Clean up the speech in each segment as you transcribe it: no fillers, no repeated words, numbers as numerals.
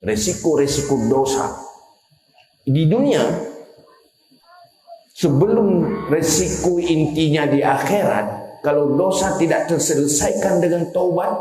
resiko-resiko dosa di dunia sebelum resiko intinya di akhirat. Kalau dosa tidak terselesaikan dengan taubat,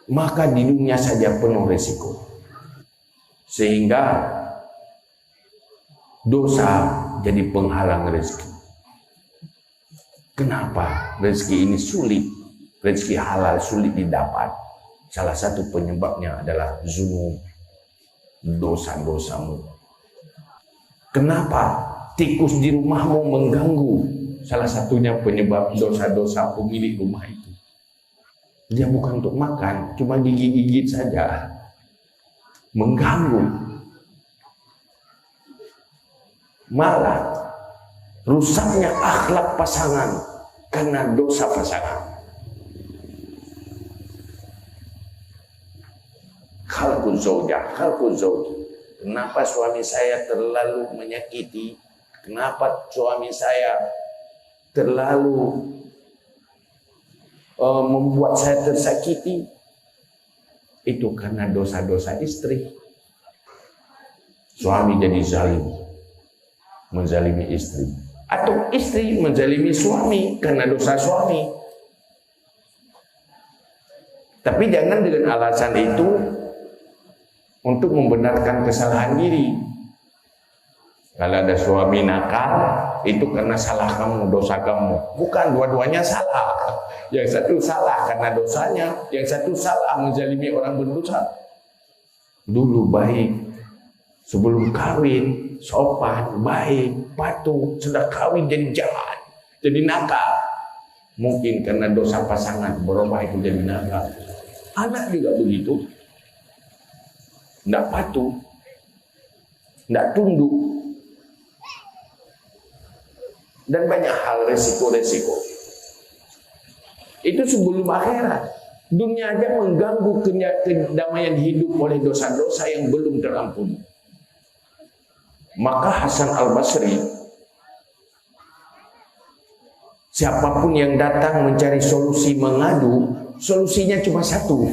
maka di dunia saja penuh resiko, sehingga dosa jadi penghalang rezeki. Kenapa rezeki ini sulit, rezeki halal sulit didapat? Salah satu penyebabnya adalah zunub, dosa-dosamu. Kenapa tikus di rumahmu mengganggu? Salah satunya penyebab dosa-dosa pemilik rumah itu. Dia bukan untuk makan, cuma gigit-gigit saja, mengganggu. Malah rusaknya akhlak pasangan karena dosa pasangan. Khalqul zaujah, khalqul zauji. Kenapa suami saya terlalu menyakiti? Kenapa suami saya terlalu membuat saya tersakiti? Itu karena dosa-dosa istri. Suami jadi zalim, menzalimi istri, atau istri menzalimi suami karena dosa suami. Tapi jangan dengan alasan itu untuk membenarkan kesalahan diri. Kalau ada suami nakal, itu karena salah kamu, dosa kamu. Bukan, dua-duanya salah. Yang satu salah karena dosanya, yang satu salah menzalimi orang berdosa. Dulu baik, sebelum kawin sopan, baik, patuh. Sudah kawin jadi jahat, jadi nakal. Mungkin karena dosa pasangan berubah itu jadi nakal. Anak juga begitu, tidak patuh, tidak tunduk, dan banyak hal resiko-resiko. Itu sebelum akhirat. Dunia aja mengganggu kedamaian hidup oleh dosa-dosa yang belum terampuni. Maka Hasan Al-Basri, siapapun yang datang mencari solusi, mengadu, solusinya cuma satu.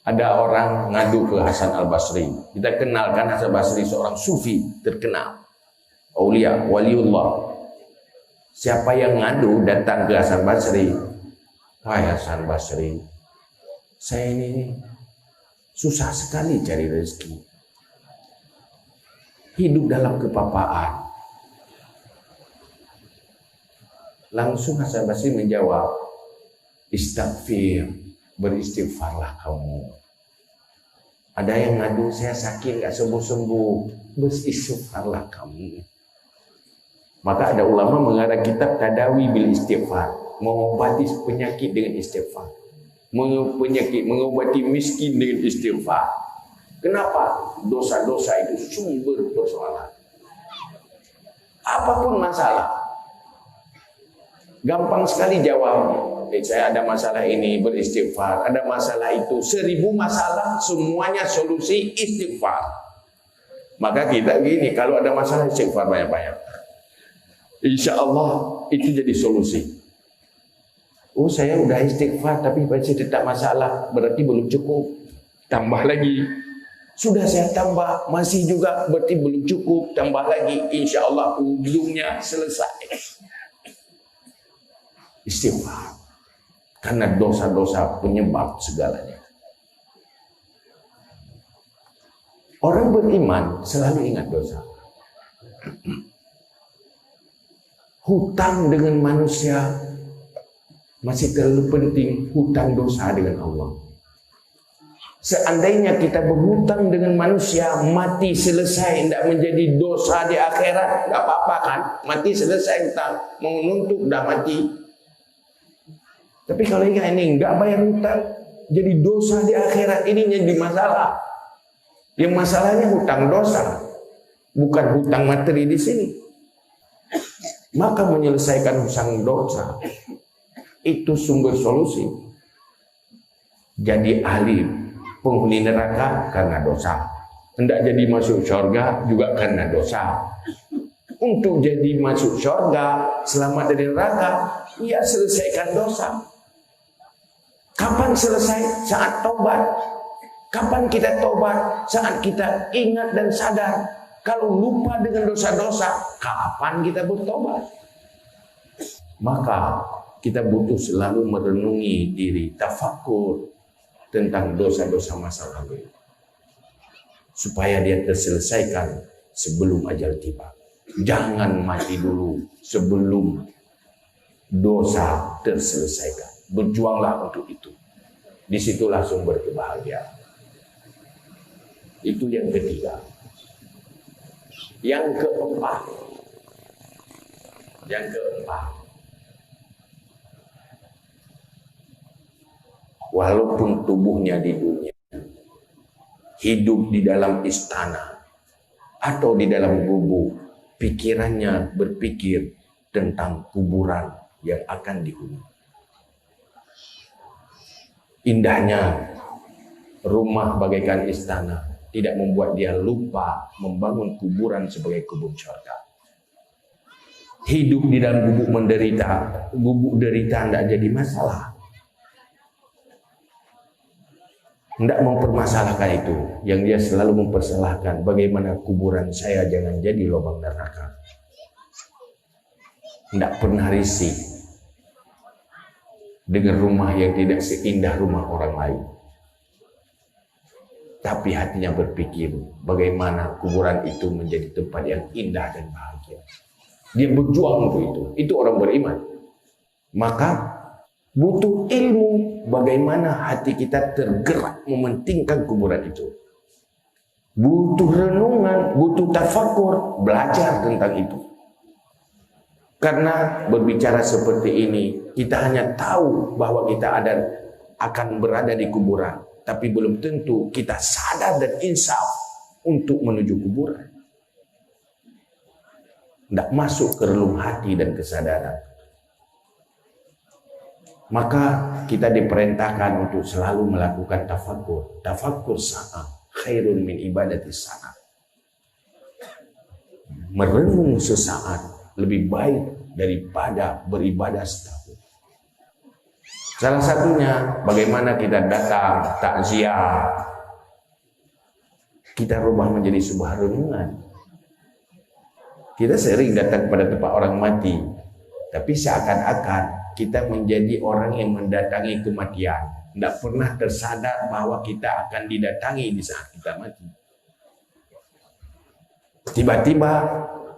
Ada orang ngadu ke Hasan Al-Basri. Kita kenalkan Hasan Al-Basri seorang sufi terkenal, aulia, waliullah. Siapa yang ngadu datang ke Hasan Basri, wahai Hasan Basri, saya ini susah sekali cari rezeki, hidup dalam kepapaan. Langsung Hasan Basri menjawab, istighfar, beristighfarlah kamu. Ada yang ngadu, saya sakit gak sembuh-sembuh, beristighfarlah kamu. Maka ada ulama mengarang kitab Tadawi bil Istighfar, mengobati penyakit dengan istighfar, mengobati miskin dengan istighfar. Kenapa? Dosa-dosa itu sumber persoalan. Apapun masalah, gampang sekali jawab. Saya ada masalah ini, beristighfar. Ada masalah itu, 1000 masalah, semuanya solusi istighfar. Maka kita gini, kalau ada masalah istighfar banyak-banyak, insya Allah itu jadi solusi. Oh, saya udah istighfar tapi masih tetap masalah, berarti belum cukup, tambah lagi. Sudah saya tambah, masih juga berarti belum cukup, tambah lagi, insya Allah ujungnya selesai. Istighfar, karena dosa-dosa penyebab segalanya. Orang beriman selalu ingat dosa. Hutang dengan manusia masih terlalu penting, hutang dosa dengan Allah. Seandainya kita berhutang dengan manusia, mati selesai, tidak menjadi dosa di akhirat, tidak apa-apa kan? Mati selesai, hutang, mau nuntut udah mati. Tapi kalau ini nggak bayar hutang, jadi dosa di akhirat, ini jadi masalah. Yang masalahnya hutang dosa, bukan hutang materi di sini. Maka menyelesaikan hutang dosa itu sumber solusi. Jadi ahli penghuni neraka karena dosa, hendak jadi masuk surga juga karena dosa. Untuk jadi masuk surga, selamat dari neraka, ya selesaikan dosa. Kapan selesai? Saat taubat. Kapan kita tobat? Saat kita ingat dan sadar. Kalau lupa dengan dosa-dosa, kapan kita bertobat? Maka kita butuh selalu merenungi diri, tafakur tentang dosa-dosa masa lalu, supaya dia terselesaikan sebelum ajal tiba. Jangan mati dulu sebelum dosa terselesaikan. Berjuanglah untuk itu. Disitulah sumber kebahagiaan. Itu yang ketiga. Yang keempat, walaupun tubuhnya di dunia, hidup di dalam istana atau di dalam gubuk, pikirannya berpikir tentang kuburan yang akan dihuni. Indahnya rumah bagaikan istana tidak membuat dia lupa membangun kuburan sebagai kubur surga. Hidup di dalam gubuk menderita, gubuk derita tidak jadi masalah. Tidak mempermasalahkan itu. Yang dia selalu mempersalahkan, bagaimana kuburan saya jangan jadi lubang neraka. Tidak pernah risih dengan rumah yang tidak seindah rumah orang lain. Tapi hatinya berpikir bagaimana kuburan itu menjadi tempat yang indah dan bahagia. Dia berjuang untuk itu. Itu orang beriman. Maka butuh ilmu bagaimana hati kita tergerak mementingkan kuburan itu. Butuh renungan, butuh tafakur, belajar tentang itu. Karena berbicara seperti ini, kita hanya tahu bahwa kita akan berada di kuburan. Tapi belum tentu kita sadar dan insaf untuk menuju kuburan. Tidak masuk ke relung hati dan kesadaran. Maka kita diperintahkan untuk selalu melakukan tafakur. Tafakur sa'ah khairun min ibadati sa'ah. Merenung sesaat lebih baik daripada beribadah setahun. Salah satunya bagaimana kita datang takziah, kita rubah menjadi sebuah renungan. Kita sering datang pada tempat orang mati, tapi seakan-akan kita menjadi orang yang mendatangi kematian, tidak pernah tersadar bahwa kita akan didatangi di saat kita mati. Tiba-tiba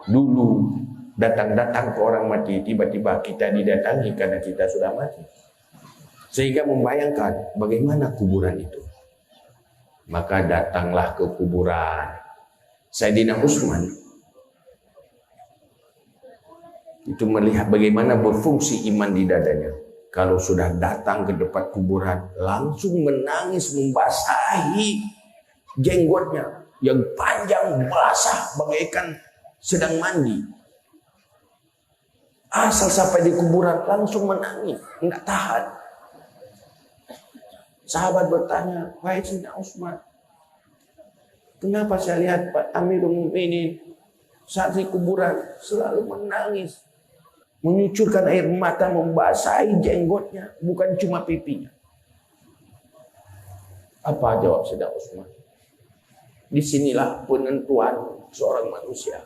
dulu datang-datang ke orang mati, tiba-tiba kita didatangi karena kita sudah mati. Sehingga membayangkan bagaimana kuburan itu. Maka datanglah ke kuburan Sayyidina Utsman. Itu melihat bagaimana berfungsi iman di dadanya. Kalau sudah datang ke depan kuburan, langsung menangis membasahi jenggotnya yang panjang basah bagaikan sedang mandi. Asal sampai di kuburan langsung menangis, enggak tahan. Sahabat bertanya, wahai Sayyidina Utsman, kenapa saya lihat Pak Amirul Mukminin saat di kuburan selalu menangis, menyucurkan air mata, membasahi jenggotnya, bukan cuma pipinya. Apa jawab Sayyidina Utsman? Disinilah penentuan seorang manusia.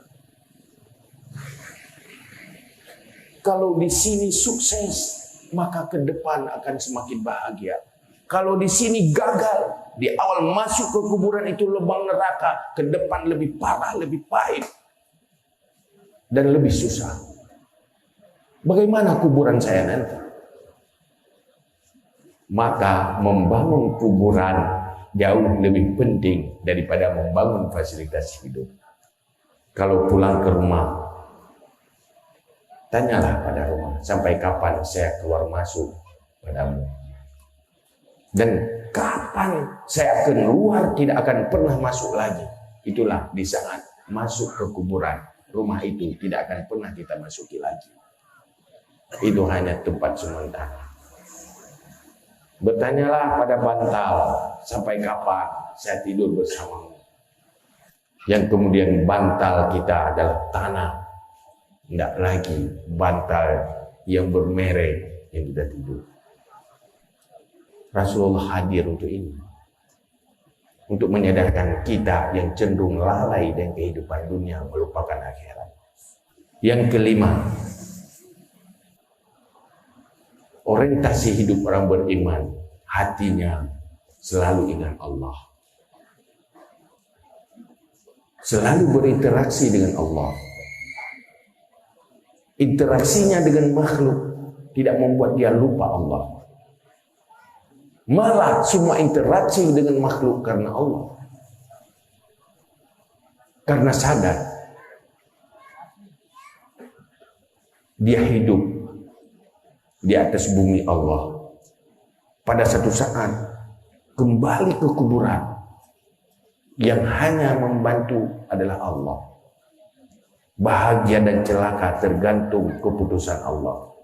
Kalau di sini sukses, maka ke depan akan semakin bahagia. Kalau di sini gagal, di awal masuk ke kuburan itu lubang neraka, ke depan lebih parah, lebih pahit, dan lebih susah. Bagaimana kuburan saya nanti? Maka membangun kuburan jauh lebih penting daripada membangun fasilitas hidup. Kalau pulang ke rumah, tanyalah pada rumah, sampai kapan saya keluar masuk padamu? Dan kapan saya akan keluar tidak akan pernah masuk lagi. Itulah di saat masuk ke kuburan, rumah itu tidak akan pernah kita masuki lagi. Itu hanya tempat sementara. Bertanyalah pada bantal, sampai kapan saya tidur bersamamu? Yang kemudian bantal kita adalah tanah, tidak lagi bantal yang bermerek yang kita tidur. Rasulullah hadir untuk ini. untuk menyadarkan kita yang cenderung lalai dengan kehidupan dunia, melupakan akhirat. Yang kelima, orientasi hidup orang beriman, hatinya selalu ingat Allah, selalu berinteraksi dengan Allah. Interaksinya dengan makhluk tidak membuat dia lupa Allah. Malah semua interaksi dengan makhluk karena Allah. Karena sadar dia hidup di atas bumi Allah. Pada satu saat kembali ke kuburan, yang hanya membantu adalah Allah. Bahagia dan celaka tergantung keputusan Allah.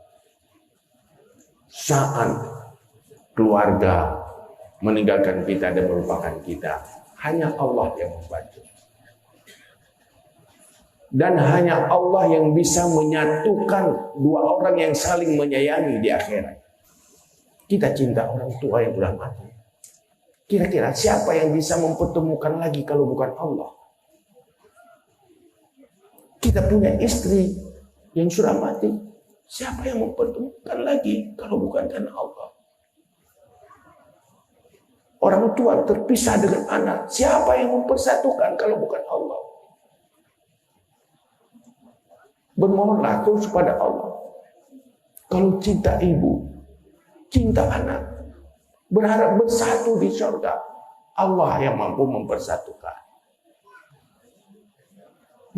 Saat keluarga meninggalkan kita dan melupakan kita, hanya Allah yang membantu. Dan hanya Allah yang bisa menyatukan dua orang yang saling menyayangi di akhirat. Kita cinta orang tua yang sudah mati. Kira-kira siapa yang bisa mempertemukan lagi kalau bukan Allah? Kita punya istri yang sudah mati. Siapa yang mempertemukan lagi kalau bukan karena Allah? Orang tua terpisah dengan anak. Siapa yang mempersatukan kalau bukan Allah? Bermohonlah terus kepada Allah. Kalau cinta ibu, cinta anak, berharap bersatu di surga, Allah yang mampu mempersatukan.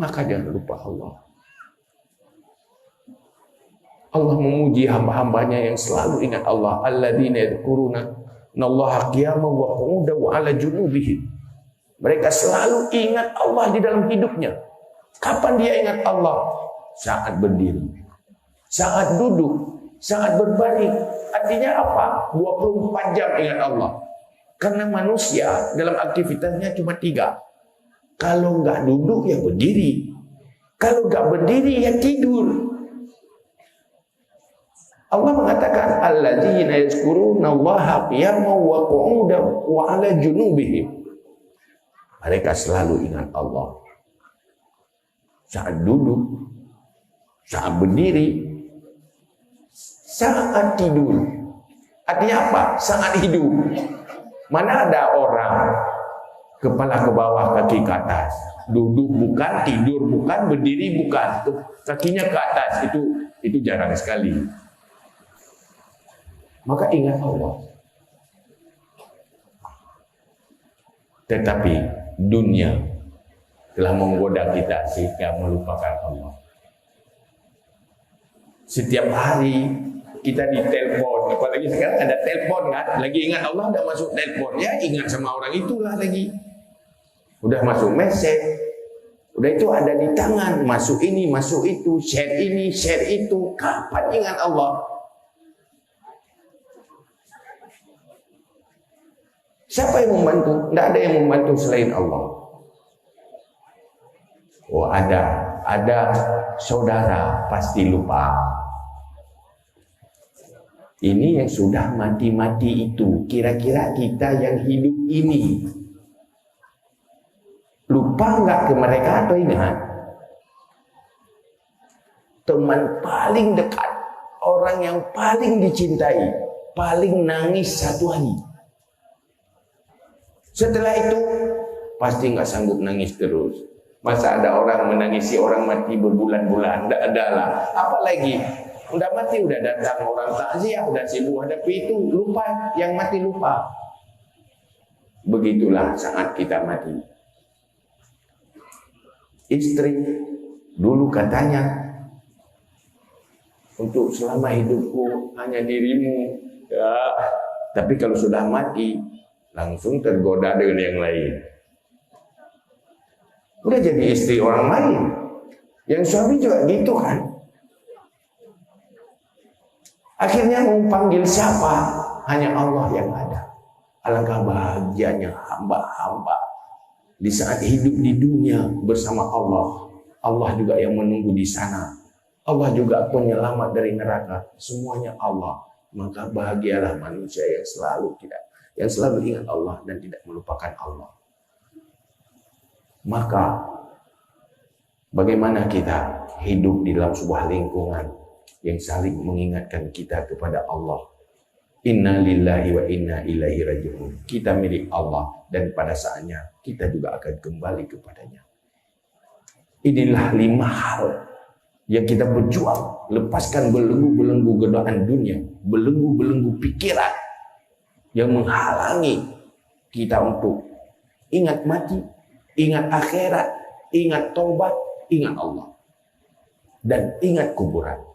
Maka jangan lupa Allah. Allah memuji hamba-hambanya yang selalu ingat Allah. Alladzina yadhkuruna Allaha qiyaman wa qu'udan wa 'ala junubihim. Mereka selalu ingat Allah di dalam hidupnya. Kapan dia ingat Allah? Saat berdiri, saat duduk, saat berbaring. Artinya apa? 24 jam ingat Allah. Karena manusia dalam aktivitasnya cuma 3. Kalau nggak duduk ya berdiri. Kalau nggak berdiri ya tidur. Allah mengatakan alladzina yazkuruna Allaha qiyaman wa qu'udan wa 'ala junubihim. Mereka selalu ingat Allah. Saat duduk, saat berdiri, saat tidur. Artinya apa? Saat hidup. Mana ada orang kepala ke bawah, kaki ke atas, duduk bukan, tidur bukan, berdiri bukan, kakinya ke atas, itu jarang sekali. Maka ingat Allah. Tetapi dunia telah menggoda kita sehingga melupakan Allah. Setiap hari kita ditelepon, apalagi sekarang ada telepon kan, lagi ingat Allah udah masuk telepon, ya ingat sama orang itulah lagi. Udah masuk message, udah itu ada di tangan, masuk ini, masuk itu, share ini, share itu. Kapan ingat Allah? Siapa yang membantu? Tidak ada yang membantu selain Allah. Oh ada saudara pasti lupa. Ini yang sudah mati-mati itu, kira-kira kita yang hidup ini lupa nggak ke mereka atau ingat? Teman paling dekat, orang yang paling dicintai, paling nangis satu hari. Setelah itu pasti nggak sanggup nangis terus. Masa ada orang menangisi orang mati berbulan-bulan? Tidak ada lah. Apalagi udah mati, udah datang orang takziah, udah sibuk hadapi itu, lupa, yang mati lupa. Begitulah saat kita mati. Istri dulu katanya, untuk selama hidupku hanya dirimu, ya. Tapi kalau sudah mati langsung tergoda dengan yang lain. Udah jadi istri orang lain. Yang suami juga gitu kan. Akhirnya mau panggil siapa? Hanya Allah yang ada. Alangkah bahagianya hamba-hamba di saat hidup di dunia bersama Allah. Allah juga yang menunggu di sana. Allah juga penyelamat dari neraka. Semuanya Allah. Maka bahagialah manusia yang selalu ingat Allah dan tidak melupakan Allah. Maka bagaimana kita hidup di dalam sebuah lingkungan yang saling mengingatkan kita kepada Allah. Inna lillahi wa inna ilaihi raji'un. Kita milik Allah dan pada saatnya kita juga akan kembali kepadanya. Inilah 5 hal yang kita berjuang. Lepaskan belenggu-belenggu godaan dunia, belenggu-belenggu pikiran yang menghalangi kita untuk ingat mati, ingat akhirat, ingat taubat, ingat Allah, dan ingat kuburan.